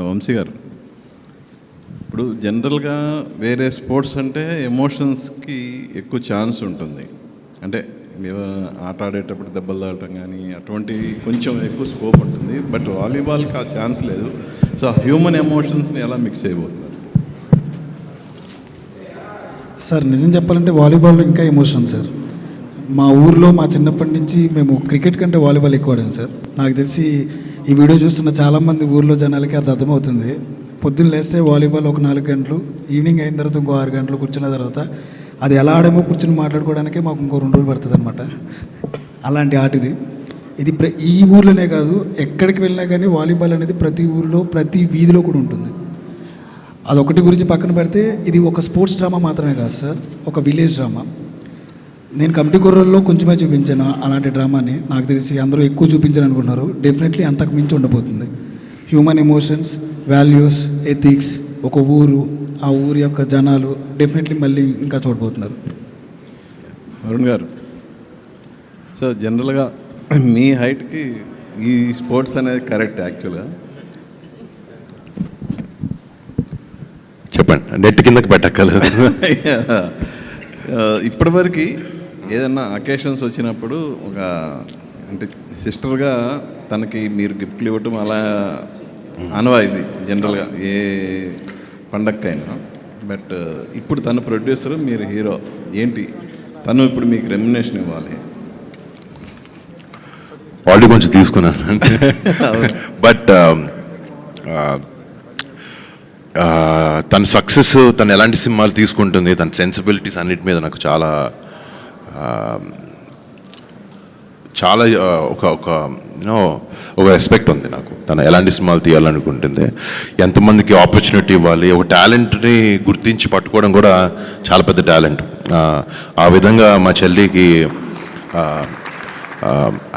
వంశీ గారు, ఇప్పుడు జనరల్గా వేరే స్పోర్ట్స్ అంటే ఎమోషన్స్కి ఎక్కువ ఛాన్స్ ఉంటుంది. అంటే ఆట ఆడేటప్పుడు దెబ్బలు తాగటం కానీ అటువంటి కొంచెం ఎక్కువ స్కోప్ ఉంటుంది. బట్ వాలీబాల్కి ఆ ఛాన్స్ లేదు. సో హ్యూమన్ ఎమోషన్స్ని ఎలా మిక్స్ అయిపోతున్నారు? సార్ నిజం చెప్పాలంటే వాలీబాల్లో ఇంకా ఎమోషన్ సార్. మా ఊర్లో మా చిన్నప్పటి నుంచి మేము క్రికెట్ కంటే వాలీబాల్ ఎక్కువ ఆడాం సార్. నాకు తెలిసి ఈ వీడియో చూస్తున్న చాలామంది ఊర్లో జనాలకి అది అర్థమవుతుంది. పొద్దున్న లేస్తే వాలీబాల్ ఒక 4 గంటలు, ఈవినింగ్ అయిన తర్వాత ఇంకో 6 గంటలు కూర్చున్న తర్వాత అది ఎలా ఆడేమో కూర్చుని మాట్లాడుకోవడానికే మాకు ఇంకో 2 రోజులు పడుతుంది అనమాట. అలాంటి ఆట ఇది ఈ ఊర్లోనే కాదు, ఎక్కడికి వెళ్ళినా కానీ వాలీబాల్ అనేది ప్రతి ఊరిలో ప్రతి వీధిలో కూడా ఉంటుంది. అదొకటి గురించి పక్కన పెడితే ఇది ఒక స్పోర్ట్స్ డ్రామా మాత్రమే కాదు సార్, ఒక విలేజ్ డ్రామా. నేను కమిటీ కుర్రల్లో కొంచెమే చూపించాను అలాంటి డ్రామాని. నాకు తెలిసి అందరూ ఎక్కువ చూపించాను అనుకుంటున్నారు. డెఫినెట్లీ అంతకు మించి ఉండబోతుంది. హ్యూమన్ ఎమోషన్స్, వాల్యూస్, ఎథిక్స్, ఒక ఊరు, ఆ ఊరి యొక్క జనాలు డెఫినెట్లీ మళ్ళీ ఇంకా చూడబోతున్నారు. అరుణ్ గారు, సో జనరల్గా మీ హైట్కి ఈ స్పోర్ట్స్ అనేది కరెక్ట్ యాక్చువల్గా? చెప్పండి, నెట్ కిందకి పెట్టక్కర్లేదు. ఇప్పటివరకు ఏదన్నా అకేషన్స్ వచ్చినప్పుడు ఒక అంటే సిస్టర్గా తనకి మీరు గిఫ్ట్లు ఇవ్వటం అలా ఆనవాయితీ జనరల్గా ఏ పండక్కైనా. బట్ ఇప్పుడు తను ప్రొడ్యూసర్, మీరు హీరో, ఏంటి తను ఇప్పుడు మీకు రెమ్యునేషన్ ఇవ్వాలి? ఆల్రెడీ కొంచెం తీసుకున్నాను. బట్ తన సక్సెస్, తను ఎలాంటి సినిమాలు తీసుకుంటుంది, తన సెన్సిబిలిటీస్ అన్నిటి మీద నాకు చాలా చాలా ఒక రెస్పెక్ట్ ఉంది నాకు. తను ఎలాంటి సినిమాలు తీయాలనుకుంటుంది, ఎంతమందికి ఆపర్చునిటీ ఇవ్వాలి, ఒక టాలెంట్ని గుర్తించి పట్టుకోవడం కూడా చాలా పెద్ద టాలెంట్. ఆ విధంగా మా చెల్లికి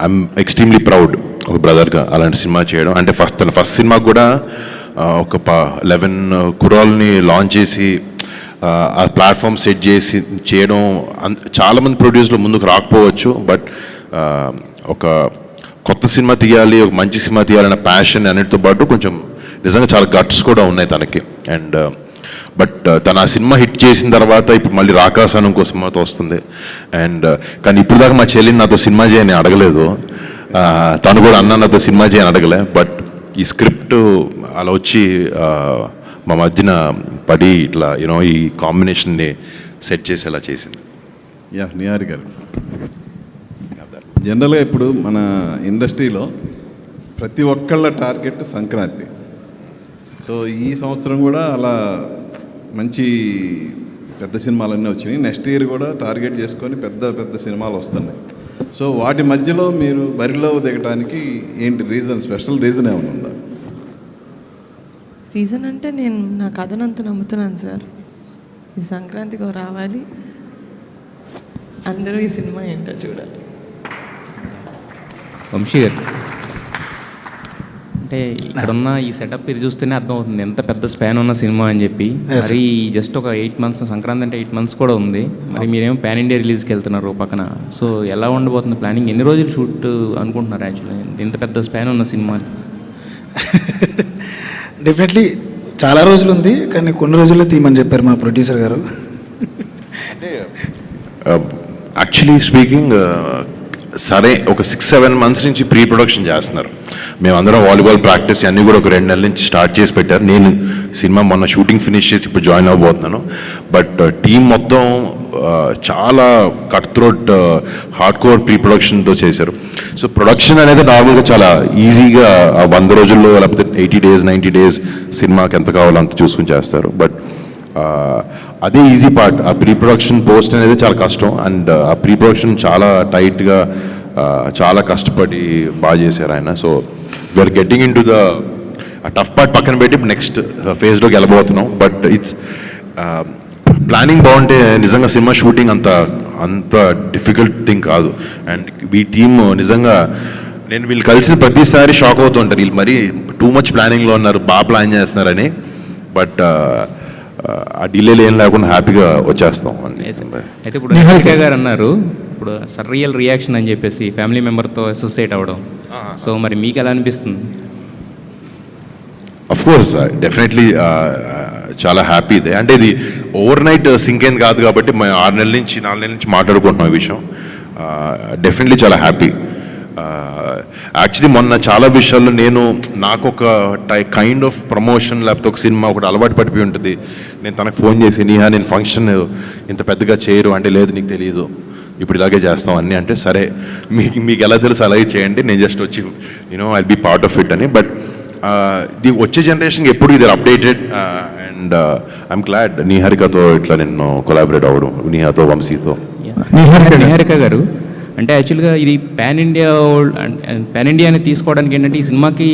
ఐఎమ్ ఎక్స్ట్రీమ్లీ ప్రౌడ్ ఒక బ్రదర్గా అలాంటి సినిమా చేయడం. అంటే తన ఫస్ట్ సినిమా కూడా ఒక 11 కుర్రాల్ని లాంచ్ చేసి ఆ ప్లాట్ఫామ్ సెట్ చేసి చేయడం. చాలామంది ప్రొడ్యూసర్లు ముందుకు రాకపోవచ్చు, బట్ ఒక కొత్త సినిమా తీయాలి, ఒక మంచి సినిమా తీయాలన్న ప్యాషన్ అన్నిటితో పాటు కొంచెం నిజంగా చాలా గట్స్ కూడా ఉన్నాయి తనకి. అండ్ బట్ తను ఆ సినిమా హిట్ చేసిన తర్వాత ఇప్పుడు మళ్ళీ రాకాసాను ఇంకో సినిమాతో వస్తుంది. అండ్ కానీ ఇప్పుడు దాకా మా చెల్లిని నాతో సినిమా చేయని అడగలేదు, తను కూడా అన్న నాతో సినిమా చేయని అడగలే. బట్ ఈ స్క్రిప్ట్ అలా వచ్చి మా మధ్యన పడి ఇట్లా ఈ కాంబినేషన్ని సెట్ చేసేలా చేసింది. నిహారి గారు, జనరల్గా ఇప్పుడు మన ఇండస్ట్రీలో ప్రతి ఒక్కళ్ళ టార్గెట్ సంక్రాంతి. సో ఈ సంవత్సరం కూడా అలా మంచి పెద్ద సినిమాలన్నీ వచ్చినాయి. నెక్స్ట్ ఇయర్ కూడా టార్గెట్ చేసుకొని పెద్ద పెద్ద సినిమాలు వస్తున్నాయి. సో వాటి మధ్యలో మీరు బరిలో దిగడానికి ఏంటి రీజన్, స్పెషల్ రీజన్ ఏమైనా ఉందా? రీజన్ అంటే నేను నా కథనంత నమ్ముతున్నాను సార్. ఈ సంక్రాంతికి రావాలి, అందరూ ఈ సినిమా ఏంటో చూడాలి. వంశీ గారు, అంటే ఇక్కడున్న ఈ సెటప్ ఇది చూస్తేనే అర్థమవుతుంది ఎంత పెద్ద స్పాన్ ఉన్న సినిమా అని చెప్పి. మరి జస్ట్ ఒక 8 months, సంక్రాంతి అంటే 8 months కూడా ఉంది. మరి మీరేమో పాన్ ఇండియా రిలీజ్కి వెళ్తున్నారు పక్కన. సో ఎలా ఉండబోతుంది ప్లానింగ్? ఎన్ని రోజులు షూట్ అనుకుంటున్నారు యాక్చువల్లీ ఇంత పెద్ద స్పాన్ ఉన్న సినిమా? డెఫినెట్లీ చాలా రోజులు ఉంది, కానీ కొన్ని రోజుల్లో తీయమని చెప్పారు మా ప్రొడ్యూసర్ గారు. యాక్చువల్లీ స్పీకింగ్, సరే ఒక 6-7 months నుంచి ప్రీ ప్రొడక్షన్ చేస్తున్నారు. మేమందరం వాలీబాల్ ప్రాక్టీస్ అన్నీ కూడా ఒక 2 నెలల నుంచి స్టార్ట్ చేసి పెట్టారు. నేను సినిమా మొన్న షూటింగ్ ఫినిష్ చేసి ఇప్పుడు జాయిన్ అవ్వబోతున్నాను. బట్ టీం మొత్తం చాలా cut throat hard core pre ప్రొడక్షన్తో చేశారు. సో ప్రొడక్షన్ అనేది నార్మల్గా చాలా ఈజీగా 100 రోజుల్లో లేకపోతే 80 days 90 days సినిమాకి ఎంత కావాలో అంత చూసుకుని చేస్తారు. బట్ అదే ఈజీ పార్ట్. ఆ ప్రీ ప్రొడక్షన్ పోస్ట్ అనేది చాలా కష్టం. అండ్ ఆ ప్రీ ప్రొడక్షన్ చాలా టైట్గా చాలా కష్టపడి బాగా చేశారు ఆయన. So we're getting into the tough part పక్కన పెట్టి నెక్స్ట్ ఫేజ్లోకి వెళ్ళబోతున్నాం. బట్ ఇట్స్ ప్లానింగ్ బాగుంటే నిజంగా సినిమా షూటింగ్ అంత డిఫికల్ట్ థింగ్ కాదు. అండ్ ఈ టీమ్ నిజంగా నేను వీళ్ళు కలిసిన ప్రతిసారి షాక్ అవుతూ ఉంటారు, వీళ్ళు మరీ టూ మచ్ ప్లానింగ్లో ఉన్నారు, బాగా ప్లాన్ చేస్తున్నారని. బట్ ఆ డిలేలు ఏం లేకుండా హ్యాపీగా వచ్చేస్తాం. అయితే ఇప్పుడు నిహారిక గారు అన్నారు, ఇప్పుడు సర్రియల్ రియాక్షన్ అని చెప్పేసి ఫ్యామిలీ మెంబర్తో అసోసియేట్ అవ్వడం. సో మరి మీకు ఎలా అనిపిస్తుంది? అఫ్ కోర్స్ డెఫినెట్లీ చాలా హ్యాపీ ఇదే. అంటే ఇది ఓవర్ నైట్ సింక్ అయింది కాదు కాబట్టి మేము 6 నెలల నుంచి 4 నెలల నుంచి మాట్లాడుకుంటున్నాం ఈ విషయం. డెఫినెట్లీ చాలా హ్యాపీ. యాక్చువల్లీ మొన్న చాలా విషయాల్లో నాకు ఒక కైండ్ ఆఫ్ ప్రమోషన్ లేకపోతే ఒక సినిమా ఒకటి అలవాటు పడిపోయి ఉంటుంది. నేను తనకు ఫోన్ చేసి నీహా నేను ఫంక్షన్ ఇంత పెద్దగా చేయరు అంటే, లేదు నీకు తెలియదు ఇప్పుడు ఇలాగే చేస్తాం అన్నీ అంటే, సరే మీకు ఎలా తెలుసు అలాగే చేయండి, నేను జస్ట్ వచ్చి I be part of it అని. బట్ ఇది వచ్చే జనరేషన్కి ఎప్పుడు ఇది అప్డేటెడ్ అండ్ ఐఎమ్ గ్లాడ్ నిహారికతో ఇట్లా నేను కొలాబరేట్ అవ్వడం, నిహాతో వంశీతో. నిహారిక గారు అంటే యాక్చువల్గా ఇది పాన్ ఇండియాని తీసుకోవడానికి ఏంటంటే ఈ సినిమాకి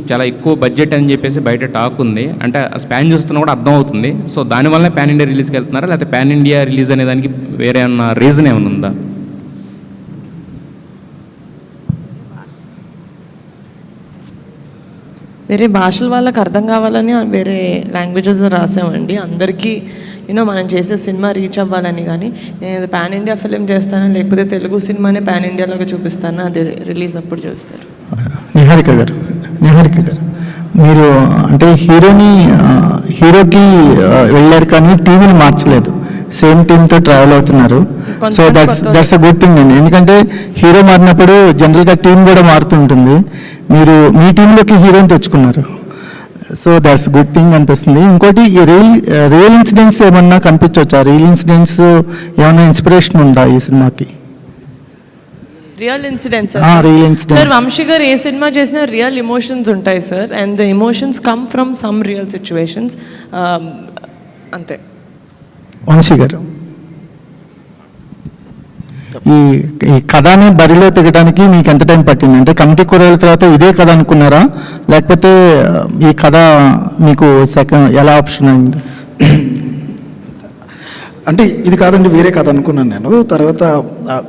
చాలా ఎక్కువ బడ్జెట్ అని చెప్పేసి బయట టాక్ ఉంది. అంటే స్పాన్ చూస్తున్నా కూడా అర్థం అవుతుంది. సో దానివల్ల పాన్ ఇండియా రిలీజ్కి వెళ్తున్నారా, లేకపోతే పాన్ ఇండియా రిలీజ్ అనే దానికి వేరే ఏమన్నా రీజన్ ఏమైనా ఉందా? వేరే భాషల వాళ్ళకి అర్థం కావాలని వేరే లాంగ్వేజెస్ రాసామండి. అందరికీ మనం చేసే సినిమా రీచ్ అవ్వాలని. కానీ నేను పాన్ ఇండియా ఫిలిం చేస్తాను, లేకపోతే తెలుగు సినిమానే పాన్ ఇండియాలోకి చూపిస్తాను, అది రిలీజ్ అప్పుడు చూస్తారు. నిహారిక గారు మీరు అంటే హీరోకి వెళ్ళారు కానీ టీంని మార్చలేదు, సేమ్ టీంతో ట్రావెల్ అవుతున్నారు. So that's a good thing అండి. ఎందుకంటే హీరో మారినప్పుడు జనరల్గా టీం కూడా మారుతుంటుంది. మీరు మీ టీంలోకి హీరోని తెచ్చుకున్నారు, సో దట్స్ గుడ్ థింగ్ అనిపిస్తుంది. ఇంకోటి ఈ రియల్ ఇన్సిడెంట్స్ ఏమన్నా కనిపించవచ్చా? రియల్ ఇన్సిడెంట్స్ ఏమన్నా ఇన్స్పిరేషన్ ఉందా ఈ సినిమాకి? Real incidents real incident sir, Vamshi garu ఏ సినిమా చేసినా రియల్ ఎమోషన్స్ ఉంటాయి sir. And the emotions come from some real situations, అంతే. వంశీ గారు ఈ కథని బరిలో తెగడానికి మీకు ఎంత టైం పట్టింది? అంటే కమిటీ కూరల తర్వాత ఇదే కథ అనుకున్నారా, లేకపోతే ఈ కథ మీకు ఎలా ఆప్షన్ అయింది? అంటే ఇది కాదండి, వేరే కథ అనుకున్నాను నేను. తర్వాత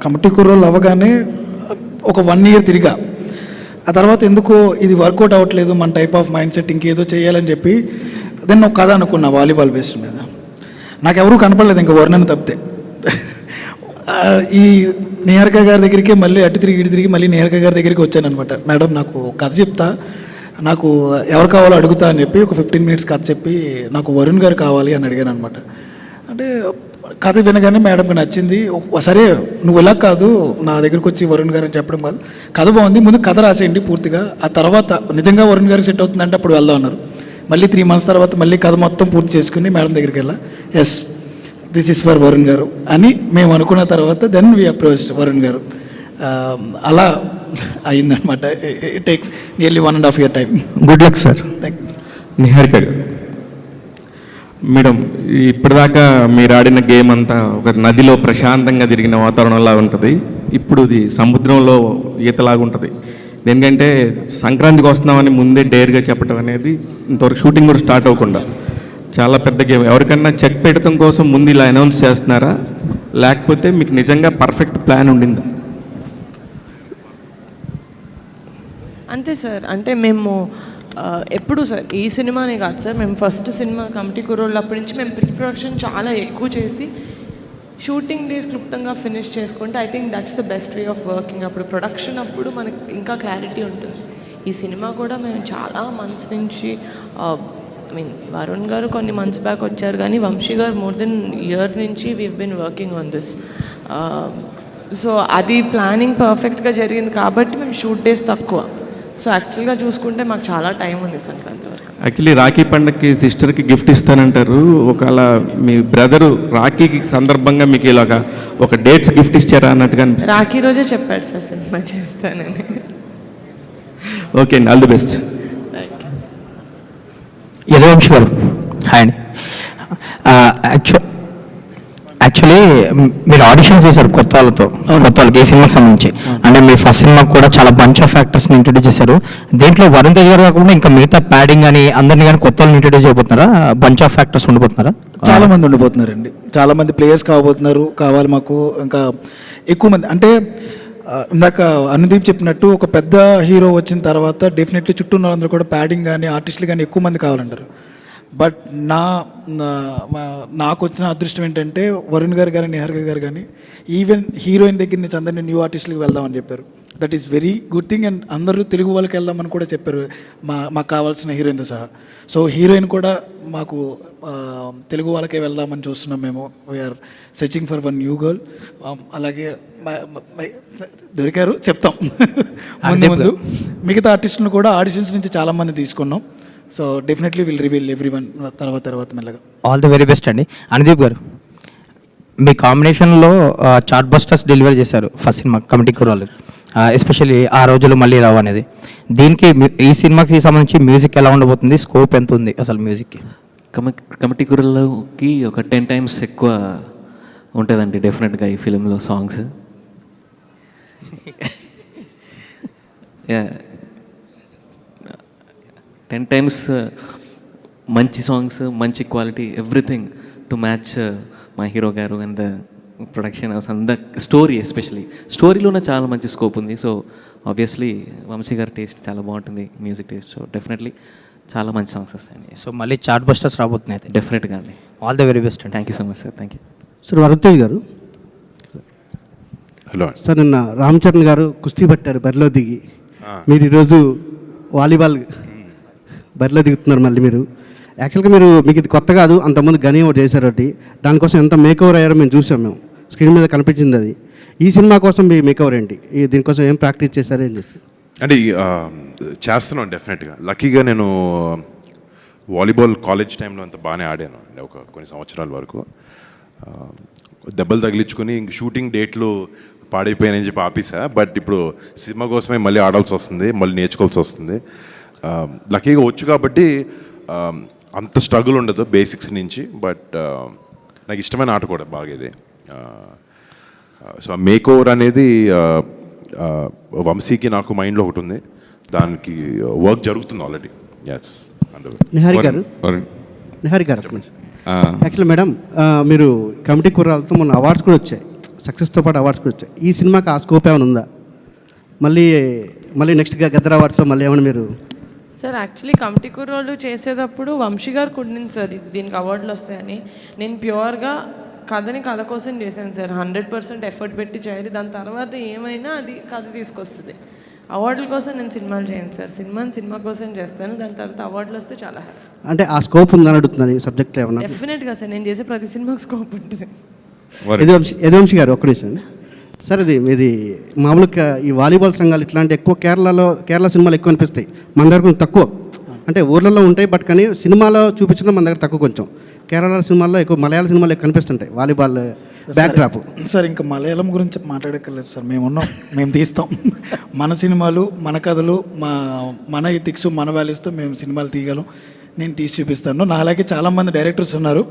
కమిటీ కూరలు అవ్వగానే ఒక 1 year తిరిగా. ఆ తర్వాత ఎందుకో ఇది వర్కౌట్ అవ్వట్లేదు, మన టైప్ ఆఫ్ మైండ్ సెట్ ఇంకేదో చేయాలని చెప్పి దెన్ ఒక కథ అనుకున్నా వాలీబాల్ బేస్డ్ మీద. నాకు ఎవరూ కనపడలేదు ఇంకా వర్ణన తప్పితే. ఈ నిహారిక గారి దగ్గరికి మళ్ళీ అటు తిరిగి మళ్ళీ నిహారిక గారి దగ్గరికి వచ్చాను అనమాట. మేడం నాకు కథ చెప్తా, నాకు ఎవరు కావాలో అడుగుతా అని చెప్పి ఒక 15 minutes కథ చెప్పి నాకు వరుణ్ గారు కావాలి అని అడిగాను అనమాట. అంటే కథ వినగానే మేడంకి నచ్చింది. సరే నువ్వు ఇలా కాదు నా దగ్గరికి వచ్చి వరుణ్ గారు అని చెప్పడం కాదు, కథ బాగుంది, ముందు కథ రాసేయండి పూర్తిగా, ఆ తర్వాత నిజంగా వరుణ్ గారికి సెట్ అవుతుందంటే అప్పుడు వెళ్దాం అన్నారు. మళ్ళీ 3 months తర్వాత మళ్ళీ కథ మొత్తం పూర్తి చేసుకుని మేడం దగ్గరికి వెళ్ళా. Yes this is for Varun garu అని మేము అనుకున్న తర్వాత దెన్ వీ అప్రోచ్డ్ వరుణ్ గారు. అలా అయిందనమాట. It takes nearly 1.5 year time. Good luck sir. Thank you. Niharika గారు మేడం, ఇప్పటిదాకా మీరు ఆడిన గేమ్ అంతా ఒక నదిలో ప్రశాంతంగా తిరిగిన వాతావరణంలా ఉంటుంది. ఇప్పుడు ఇది సముద్రంలో ఈతలాగా ఉంటుంది. ఎందుకంటే సంక్రాంతికి వస్తున్నామని ముందే డేర్గా చెప్పడం అనేది ఇంతవరకు షూటింగ్ కూడా స్టార్ట్ అవ్వకుండా చాలా పెద్ద గేమ్. ఎవరికన్నా చెక్ పెట్టడం కోసం ముందు ఇలా అనౌన్స్ చేస్తున్నారా, లేకపోతే మీకు నిజంగా పర్ఫెక్ట్ ప్లాన్ ఉండిందా? అంతే సార్. అంటే మేము ఎప్పుడు సార్ ఈ సినిమానే కాదు సార్, మేము ఫస్ట్ సినిమా కమిటీ కుర్రోళ్ళు అప్పటి నుంచి మేము ప్రీ ప్రొడక్షన్ చాలా ఎక్కువ చేసి షూటింగ్ డేస్ క్లుప్తంగా ఫినిష్ చేసుకుంటే I think that's the best way of working. అప్పుడు ప్రొడక్షన్ అప్పుడు మనకి ఇంకా క్లారిటీ ఉంటుంది. ఈ సినిమా కూడా మేము చాలా మంత్స్ నుంచి ఐ మీన్ వరుణ్ గారు కొన్ని మంత్స్ బ్యాక్ వచ్చారు, కానీ Vamshi garu more than year నుంచి we've been working on this. So అది ప్లానింగ్ పర్ఫెక్ట్గా జరిగింది కాబట్టి మేము షూట్ డేస్ తక్కువ. సో యాక్చువల్గా చూసుకుంటే మాకు చాలా టైం ఉంది సంక్రాంతి వరకు. యాక్చువల్లీ రాఖీ పండగకి సిస్టర్కి గిఫ్ట్ ఇస్తానంటారు. ఒకవేళ మీ బ్రదరు రాఖీకి సందర్భంగా మీకు ఇలాగా ఒక డేట్స్ గిఫ్ట్ ఇచ్చారా అన్నట్టుగా అనిపిస్తుంది. రాఖీ రోజే చెప్పాడు సార్ సినిమా చేస్తానని. ఓకే అండి, ఆల్ ది బెస్ట్. యదువంశి గారు హాయ్ అండి. యాక్చువల్లీ మీరు ఆడిషన్స్ చేశారు కొత్త వాళ్ళకి ఈ సినిమాకి సంబంధించి. అంటే మీ ఫస్ట్ సినిమాకి కూడా చాలా బంచ్ ఆఫ్ యాక్టర్స్ని ఇంట్రొడ్యూస్ చేశారు. దీంట్లో వరుణ్ తేజ్ గారు కాకుండా ఇంకా మిగతా ప్యాడింగ్ అని అందరినీ కానీ కొత్త వాళ్ళని ఇంట్రొడ్యూస్ చేయబోతున్నారా? బంచ్ ఆఫ్ యాక్టర్స్ ఉండిపోతున్నారా? చాలా మంది ఉండిపోతున్నారండి, చాలా మంది ప్లేయర్స్ కావాలి మాకు. ఇంకా ఎక్కువ మంది అంటే ఇందాక అనుదీప్ చెప్పినట్టు ఒక పెద్ద హీరో వచ్చిన తర్వాత డెఫినెట్లీ చుట్టూ ఉన్న వాళ్ళందరూ కూడా ప్యాడింగ్ కానీ ఆర్టిస్టులు కానీ ఎక్కువ మంది కావాలంటారు. బట్ నాకు వచ్చిన అదృష్టం ఏంటంటే వరుణ్ గారు కానీ నిహారిక గారు కానీ ఈవెన్ హీరోయిన్ దగ్గర నుంచి అందరినీ న్యూ ఆర్టిస్టులకు వెళ్దామని చెప్పారు. That is very good thing. And అందరూ తెలుగు వాళ్ళకి వెళ్దామని కూడా చెప్పారు, మాకు కావాల్సిన హీరోయిన్తో సహా. సో హీరోయిన్ కూడా మాకు తెలుగు వాళ్ళకే వెళ్దామని చూస్తున్నాం మేము. We're searching for one new girl. అలాగే దొరికారు చెప్తాం ముందు మిగతా ఆర్టిస్టులను కూడా ఆడిషన్స్ నుంచి చాలామంది తీసుకున్నాం. So definitely will reveal everyone తర్వాత మెల్లగా. ఆల్ ది వెరీ బెస్ట్ అండి. అనుదీప్ గారు, మీ కాంబినేషన్లో చార్ట్ బస్టర్స్ డెలివరీ చేశారు ఫస్ట్ సినిమా కమిటీ కుర్రాళ్ళు, ఎస్పెషల్లీ ఆ రోజులు మళ్ళీ రావు అనేది. దీనికి ఈ సినిమాకి సంబంధించి మ్యూజిక్ ఎలా ఉండబోతుంది, స్కోప్ ఎంత ఉంది అసలు మ్యూజిక్కి? కమిటీ కుర్రలకి ఒక 10 times ఎక్కువ ఉంటుందండి డెఫినెట్గా ఈ ఫిలింలో సాంగ్స్. 10 times మంచి సాంగ్స్, మంచి క్వాలిటీ, ఎవ్రీథింగ్ టు మ్యాచ్ మా హీరో గారు and the production house and the story. Especially స్టోరీలోనే చాలా మంచి స్కోప్ ఉంది. సో ఆబ్వియస్లీ వంశీ గారి టేస్ట్ చాలా బాగుంటుంది, మ్యూజిక్ టేస్ట్. సో డెఫినెట్లీ చాలా మంచి సాంగ్స్ వస్తాయండి. సో మళ్ళీ చార్ట్ బస్టర్స్ రాబోతున్నాయి అయితే. డెఫినెట్గా అండి. ఆల్ ది వెరీ బెస్ట్ అండి. Thank you so much sir. Thank you sir. Varun గారు, హలో సార్ నిన్న రామ్ చరణ్ గారు కుస్తీ పట్టారు బరిలో దిగి, మీరు ఈరోజు వాలీబాల్ బరిలో దిగుతున్నారు మళ్ళీ. మీరు యాక్చువల్గా మీకు ఇది కొత్త కాదు, అంతకుముందు గనీ ఒకటి చేశారు ఒకటి, దానికోసం ఎంత మేకవర్ అయ్యారో మేము చూసాం, మేము స్క్రీన్ మీద కనిపించింది అది. ఈ సినిమా కోసం మీ మేకవర్ ఏంటి, దీనికోసం ఏం ప్రాక్టీస్ చేశారు, ఏం చేస్తారు? అంటే చేస్తున్నాను డెఫినెట్గా. లక్కీగా నేను వాలీబాల్ కాలేజ్ టైంలో అంత బాగానే ఆడాను అంటే కొన్ని సంవత్సరాల వరకు. దెబ్బలు తగిలించుకొని ఇంక షూటింగ్ డేట్లు పాడైపోయానని చెప్పి ఆపేసా. బట్ ఇప్పుడు సినిమా కోసమే మళ్ళీ ఆడాల్సి వస్తుంది, మళ్ళీ నేర్చుకోవాల్సి వస్తుంది. లక్కీగా వచ్చు కాబట్టి అంత స్ట్రగుల్ ఉండదు బేసిక్స్ నుంచి. బట్ నాకు ఇష్టమైన ఆట కూడా బాగా ఇది. సో మేక్ ఓవర్ అనేది వంశీకి నాకు మైండ్లో ఒకటి ఉంది, దానికి వర్క్ జరుగుతుంది ఆల్రెడీ. నిహారి గారు, యాక్చువల్లీ మేడం మీరు కమిటీ కుర్రాలతో మొన్న అవార్డ్స్ కూడా వచ్చాయి, సక్సెస్తో పాటు అవార్డ్స్ కూడా వచ్చాయి. ఈ సినిమాకి ఆ స్కోప్ ఏమైనా ఉందా? మళ్ళీ నెక్స్ట్ గద్దర్ అవార్డ్స్లో మళ్ళీ ఏమైనా మీరు? సార్ యాక్చువల్లీ కమిటీ కుర్రోళ్ళు చేసేటప్పుడు వంశీ గారు కుట్టింది సార్ దీనికి అవార్డులు వస్తాయని. నేను ప్యూర్గా కథ కోసం చేశాను సార్. 100% ఎఫర్ట్ పెట్టి చేయాలి, దాని తర్వాత ఏమైనా అది కథ తీసుకొస్తుంది. అవార్డుల కోసం నేను సినిమాలు చేయను సార్, సినిమా కోసం చేస్తాను, దాని తర్వాత అవార్డులు వస్తే చాలా హ్యాపీ. అంటే ఆ స్కోప్ ఉందని అడుగుతున్నాను, ఈ సబ్జెక్ట్ ఏమన్నా? డెఫినెట్గా సార్, నేను చేసే ప్రతి సినిమాకి స్కోప్ ఉంటుంది. యదువంశీ గారు ఒక్క నిమిషం సార్. ఇది మామూలుగా ఈ వాలీబాల్ సంఘాలు ఇట్లాంటి ఎక్కువ కేరళ సినిమాలు ఎక్కువ అనిపిస్తాయి, మన దగ్గర కొంచెం తక్కువ. అంటే ఊర్లలో ఉంటాయి, బట్ కానీ సినిమాలో చూపించడం మన దగ్గర తక్కువ. కొంచెం కేరళ సినిమాల్లో ఎక్కువ, మలయాళ సినిమాలు ఎక్కువ కనిపిస్తుంటాయి వాలీబాల్ బ్యాక్ డ్రాప్. సార్ ఇంకా మలయాళం గురించి మాట్లాడక్కర్లేదు సార్, మేము తీస్తాం. మన సినిమాలు, మన కథలు, మన ఎథిక్స్, మన వాల్యూస్తో మేము సినిమాలు తీయగలం. నేను తీసి చూపిస్తాను. నా అలాగే చాలామంది డైరెక్టర్స్ ఉన్నారు,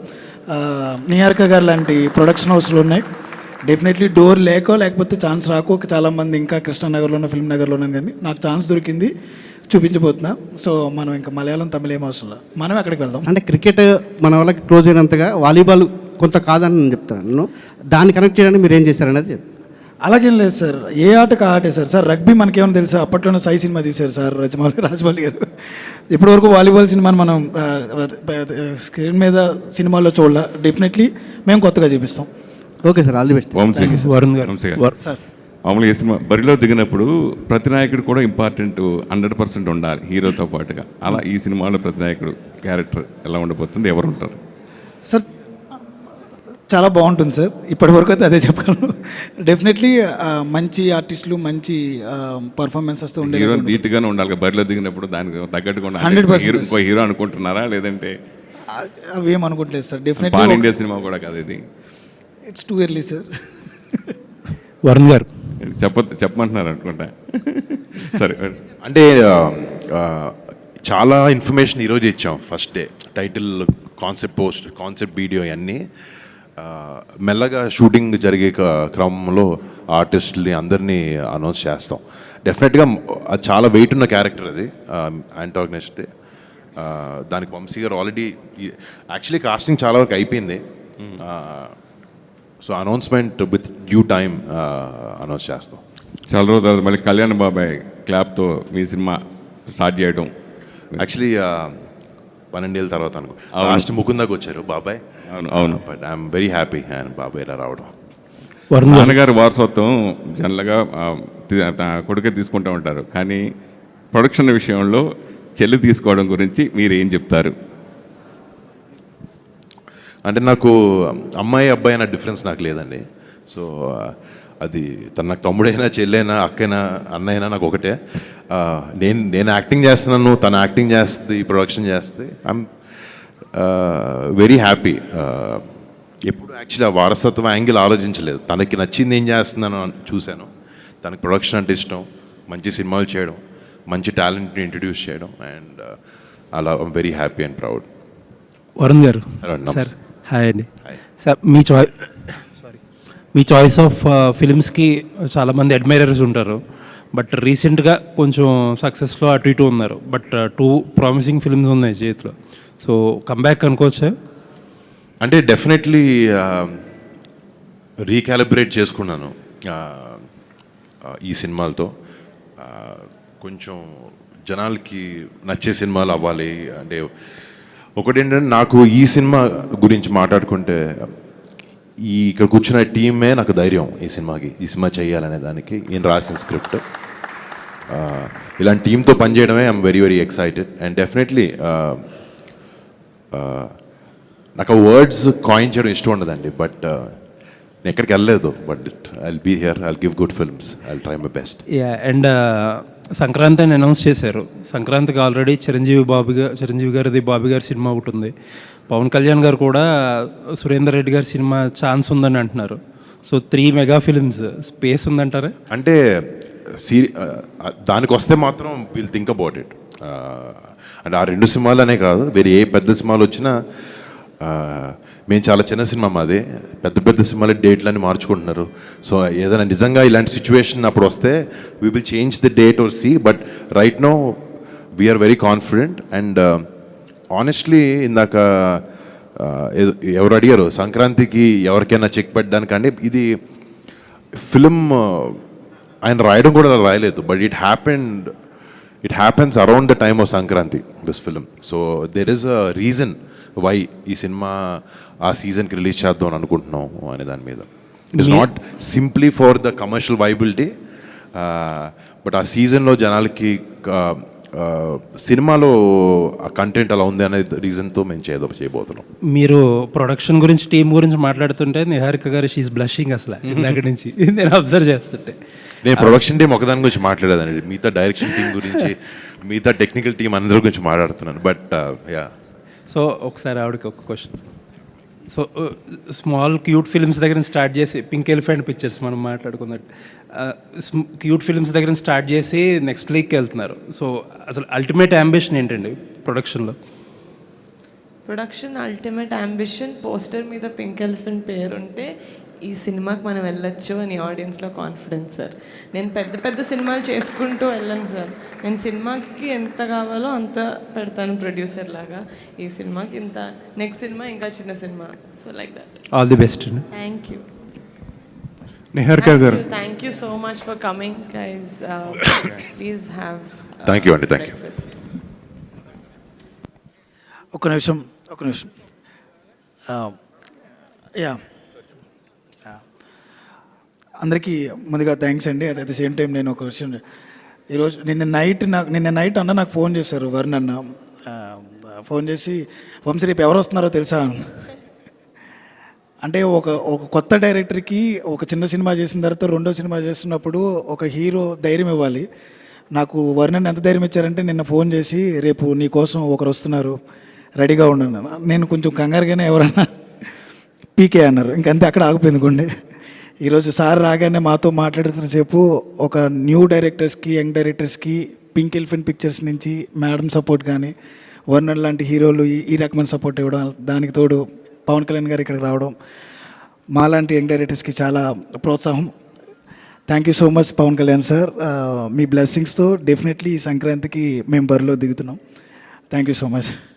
నిహారిక గారు లాంటి ప్రొడక్షన్ హౌస్లు ఉన్నాయి. డెఫినెట్లీ డోర్ లేకపోతే ఛాన్స్ రాకో చాలామంది ఇంకా కృష్ణానగర్లోనో ఫిల్మ్ నగర్లోనో, కానీ నాకు ఛాన్స్ దొరికింది, చూపించబోతున్నా. సో మనం ఇంకా మలయాళం, తమిళ ఏం అవసరం లేదు, మనం అక్కడికి వెళ్దాం. అంటే క్రికెట్ మన వాళ్ళకి క్లోజ్ అయినంతగా వాలీబాల్ కొంత కాదని నేను చెప్తాను. దాన్ని కనెక్ట్ చేయడానికి మీరు ఏం చేశారనేది. అలాగేం లేదు సార్, ఏ ఆటకు ఆటే సార్. రగ్బీ మనకేమైనా తెలుసా? అప్పట్లోనే సాయి సినిమా తీశారు సార్ రాజమౌళి గారు. ఇప్పటివరకు వాలీబాల్ సినిమాని మనం స్క్రీన్ మీద సినిమాల్లో చూడాల. డెఫినెట్లీ మేము కొత్తగా చూపిస్తాం. Okay sir, all the best. Varun గారు, సార్ మామూలుగా ఈ సినిమా బరిలో దిగినప్పుడు ప్రతి నాయకుడు కూడా ఇంపార్టెంట్ 100% ఉండాలి హీరోతో పాటుగా. అలా ఈ సినిమాలో ప్రతి నాయకుడు క్యారెక్టర్ ఎలా ఉండబోతుంది, ఎవరు ఉంటారు సార్? చాలా బాగుంటుంది సార్, ఇప్పటివరకు అయితే అదే చెప్పగలను. డెఫినెట్లీ మంచి ఆర్టిస్టులు, మంచి పర్ఫార్మెన్సెస్తో ఉండే హీరో నీట్గానే ఉండాలి బరిలో దిగినప్పుడు, దానికి తగ్గట్టుగా 100% ఇంకో హీరో అనుకుంటున్నారా, లేదంటే అవేం అనుకోవట్లేదు sir. Definitely pan India cinema కూడా కాదు ఇది. It's too early sir. Varun గారు చెప్పమంటున్నారు అనుకుంటా. సరే, అంటే చాలా ఇన్ఫర్మేషన్ ఈరోజు ఇచ్చాం. First day title, concept video అన్నీ మెల్లగా షూటింగ్ జరిగే క్రమంలో ఆర్టిస్టుల్ని అందరినీ అనౌన్స్ చేస్తాం. డెఫినెట్గా అది చాలా వెయిట్ ఉన్న క్యారెక్టర్ అది, యాంటాగనిస్ట్. దానికి వంశీ గారు ఆల్రెడీ యాక్చువల్లీ కాస్టింగ్ చాలా వరకు అయిపోయింది. So announcement with due time announce చేస్తాం. చాలా రోజుల తర్వాత మళ్ళీ కళ్యాణ్ బాబాయ్ క్లాప్తో మీ సినిమా స్టార్ట్ చేయడం. యాక్చువల్లీ 12 ఏళ్ళ తర్వాత అనుకో లాస్ట్ ముకుందాకి వచ్చారు బాబాయ్. అవును. But I'm very happy and బాబాయ్ ఇలా రావడం. నాన్నగారి వారసత్వం జనరల్గా కొడుకే తీసుకుంటూ ఉంటారు, కానీ ప్రొడక్షన్ విషయంలో చెల్లి తీసుకోవడం గురించి మీరు ఏం చెప్తారు? అంటే నాకు అమ్మాయి అబ్బాయి అన్న డిఫరెన్స్ నాకు లేదండి. సో అది తన నాకు తమ్ముడైనా చెల్లైనా అక్కైనా అన్నైనా నాకు ఒకటే. నేను యాక్టింగ్ చేస్తున్నాను, తను యాక్టింగ్ చేస్తుంది, ప్రొడక్షన్ చేస్తుంది. I'm very happy. ఎప్పుడు యాక్చువల్లీ ఆ వారసత్వం యాంగిల్ ఆలోచించలేదు. తనకి నచ్చింది ఏం చేస్తున్నాను చూశాను. తనకి ప్రొడక్షన్ అంటే ఇష్టం, మంచి సినిమాలు చేయడం, మంచి టాలెంట్ని ఇంట్రడ్యూస్ చేయడం, అండ్ అలా I'm very happy and proud. Varun గారు సార్, హాయ్ అండి. సార్ మీ చాయిస్ ఆఫ్ ఫిలిమ్స్కి చాలామంది అడ్మైరర్స్ ఉంటారు, బట్ రీసెంట్గా కొంచెం సక్సెస్లో అటు ఇటు ఉన్నారు, బట్ 2 ప్రామిసింగ్ ఫిల్మ్స్ ఉన్నాయి చేతిలో. సో కంబ్యాక్ అనుకోవచ్చా? అంటే డెఫినెట్లీ రీకాలిబ్రేట్ చేసుకున్నాను ఈ సినిమాలతో. కొంచెం జనాలకి నచ్చే సినిమాలు అవ్వాలి. అంటే ఒకటేంటంటే నాకు ఈ సినిమా గురించి మాట్లాడుకుంటే ఇక్కడ కూర్చున్న టీమే నాకు ధైర్యం ఈ సినిమా చేయాలనే దానికి. ఈయన రాసిన స్క్రిప్ట్, ఇలాంటి టీంతో పనిచేయడమే I'm very very excited. And definitely నాకు వర్డ్స్ కాయిన్ చేయడం ఇష్టం ఉండదండి, బట్ నేను ఎక్కడికి వెళ్ళలేదు. But I'll be here, I'll give good films, I'll try my best. Yeah, and Sankranti అని అనౌన్స్ చేశారు. సంక్రాంతికి ఆల్రెడీ చిరంజీవి గారిది బాబీ గారి సినిమా ఒకటి ఉంది. పవన్ కళ్యాణ్ గారు కూడా సురేందర్ రెడ్డి గారి సినిమా ఛాన్స్ ఉందని అంటున్నారు. సో 3 మెగా ఫిల్మ్స్ స్పేస్ ఉందంటారా? అంటే దానికి వస్తే మాత్రం విల్ థింక్ అబౌట్ ఇట్. అంటే ఆ 2 సినిమాలు అనే కాదు, వేరే ఏ పెద్ద సినిమాలు వచ్చినా, మేము చాలా చిన్న సినిమా మాది, పెద్ద సినిమాలు డేట్లన్నీ మార్చుకుంటున్నారు. సో ఏదైనా నిజంగా ఇలాంటి సిచ్యువేషన్ అప్పుడు వస్తే we will change the date or see, but right now we're very confident. And honestly ఇందాక ఎవరు అడిగారు సంక్రాంతికి ఎవరికైనా చెక్ పెట్టడానికంటే, ఇది ఫిలిం ఆయన రాయడం కూడా రాయలేదు, but it happens around the time of Sankranti, this film. So there is a reason why ఈ సినిమా ఆ సీజన్కి రిలీజ్ చేద్దాం అని అనుకుంటున్నాం అనే దాని మీద. It is not simply for the commercial viability, but ఆ సీజన్లో జనాలకి సినిమాలో ఆ కంటెంట్ అలా ఉంది అనే రీజన్తో మేము చేయబోతున్నాం. మీరు ప్రొడక్షన్ గురించి, టీం గురించి మాట్లాడుతుంటే నిహారిక గారు షీఈస్ బ్లషింగ్ అసలు ఇందాక నుంచి నేను అబ్జర్వ్ చేస్తుంటే. నేను ప్రొడక్షన్ టీం ఒకదాని గురించి మాట్లాడేదండి, మిగతా డైరెక్షన్ టీం గురించి, మిగతా టెక్నికల్ టీం అందరి గురించి మాట్లాడుతున్నాను. బట్ యా, సో ఒకసారి ఆవిడకి ఒక question. So small cute films దగ్గర స్టార్ట్ చేసి, పింక్ ఎలిఫెంట్ పిక్చర్స్ మనం మాట్లాడుకున్నట్టు క్యూట్ ఫిల్మ్స్ దగ్గర స్టార్ట్ చేసి నెక్స్ట్ లీగ్కి వెళ్తున్నారు. సో అసలు అల్టిమేట్ అంబిషన్ ఏంటండి ప్రొడక్షన్లో? ప్రొడక్షన్ అల్టిమేట్ అంబిషన్, పోస్టర్ మీద పింక్ ఎలిఫెంట్ పేరు ఉంటే ఈ సినిమాకి మనం వెళ్ళొచ్చు అని ఆడియన్స్లో కాన్ఫిడెన్స్ సార్. నేను పెద్ద సినిమాలు చేసుకుంటూ వెళ్ళను సార్. నేను సినిమాకి ఎంత కావాలో అంత పెడతాను ప్రొడ్యూసర్ లాగా. ఈ సినిమాకి ఇంత, నెక్స్ట్ సినిమా ఇంకా చిన్న cinema. So like that. All the best. Thank you. Niharika garu, thank you so much for coming guys. Please have. Thank you అండి, థ్యాంక్ యూ. ఒక నిమిషం. యా, అందరికీ ముందుగా థ్యాంక్స్ అండి. అట్ ద సేమ్ టైం నేను ఒక విషయం, ఈరోజు నిన్న నైట్ అన్న నాకు ఫోన్ చేశారు, వరుణ్ అన్న ఫోన్ చేసి, వంశీ రేపు ఎవరు వస్తున్నారో తెలుసా? అంటే ఒక కొత్త డైరెక్టర్కి ఒక చిన్న సినిమా చేసిన తర్వాత రెండో సినిమా చేస్తున్నప్పుడు ఒక హీరో ధైర్యం ఇవ్వాలి. నాకు వరుణ్ ఎంత ధైర్యం ఇచ్చారంటే నిన్న ఫోన్ చేసి, రేపు నీ కోసం ఒకరు వస్తున్నారు, రెడీగా ఉండను. నేను కొంచెం కంగారుగానే ఎవరన్నా పీకే అన్నారు, ఇంకంతే అక్కడ ఆగిపోయింది గుండె. ఈరోజు సార్ రాగానే మాతో మాట్లాడుతున్న సేపు ఒక న్యూ డైరెక్టర్స్కి, యంగ్ డైరెక్టర్స్కి పింక్ ఎలిఫెంట్ పిక్చర్స్ నుంచి మేడం సపోర్ట్ కానీ, వరుణ్ లాంటి హీరోలు ఈ రకమైన సపోర్ట్ ఇవ్వడం, దానికి తోడు పవన్ కళ్యాణ్ గారు ఇక్కడికి రావడం, మాలాంటి యంగ్ డైరెక్టర్స్కి చాలా ప్రోత్సాహం. Thank you so much Pawan Kalyan sir. మీ బ్లెస్సింగ్స్తో డెఫినెట్లీ ఈ సంక్రాంతికి మేము బరిలో దిగుతున్నాం. Thank you so much.